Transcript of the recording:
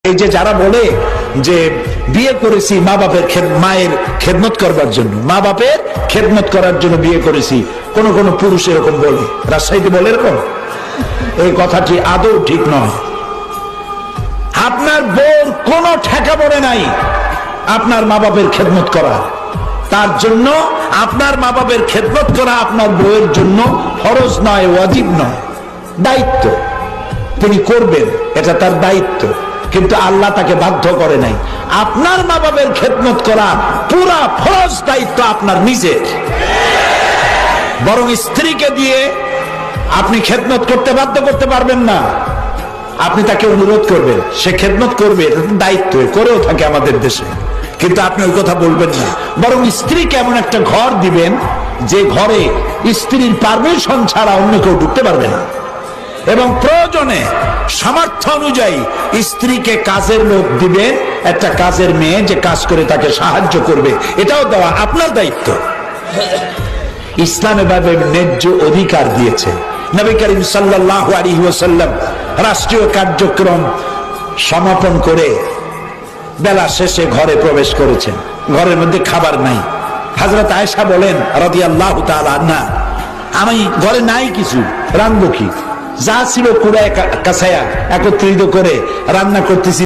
এই যে যারা বলে যে বিয়ে করেছি মা বাপের মায়ের খেদমত করবার জন্য, মা বাপের খেদমত করার জন্য বিয়ে করেছি, কোন কোন পুরুষ এরকম বলে, রাজশাহীতে বলে এরকম। এই কথাটি আদৌ ঠিক নয়। আপনার বউর কোনো ঠেকা পড়ে নাই আপনার মা বাপের খেদমত করা। তার জন্য আপনার মা বাপের খেদমত করা আপনার বউয়ের জন্য ফরজ নয়, ওয়াজিব নয়, দায়িত্ব। তিনি করবেন, এটা তার দায়িত্ব, কিন্তু আল্লাহ তাকে বাধ্য করে নাই। আপনার মা বাপের খেদমত করা পুরা ফরজ দায়িত্ব আপনার নিজের। বরং স্ত্রীকে দিয়ে আপনি খেদমত করতে বাধ্য করতে পারবেন না। আপনি তাকে অনুরোধ করবেন, সে খেদমত করবে, এটা দায়িত্ব, করেও থাকে আমাদের দেশে, কিন্তু আপনি ওই কথা বলবেন না। বরং স্ত্রীকে এমন একটা ঘর দিবেন যে ঘরে স্ত্রীর পারমিশন ছাড়া অন্য কেউ ঢুকতে পারবে না, এবং প্রয়োজনে সামর্থ্য অনুযায়ী স্ত্রীকে কাজের লোক দিবেন, একটা কাজের মেয়ে যে কাজ করে তাকে সাহায্য করবে, এটাও দেওয়া আপনার দায়িত্ব। ইসলাম এভাবে ন্যায্য অধিকার দিয়েছে। নবী করিম সাল্লাল্লাহু আলাইহি ওয়াসাল্লাম রাষ্ট্রীয় কার্যক্রম সমাপন করে বেলা শেষে ঘরে প্রবেশ করেছেন। ঘরের মধ্যে খাবার নাই। হযরত আয়েশা বলেন রাদিয়াল্লাহু তাআলা আনহা, আমি ঘরে নাই কিছু, রান্নবো কি? যা ছিল কুড়ায় কাছায়া একত্রিত করে রান্না করতেছি।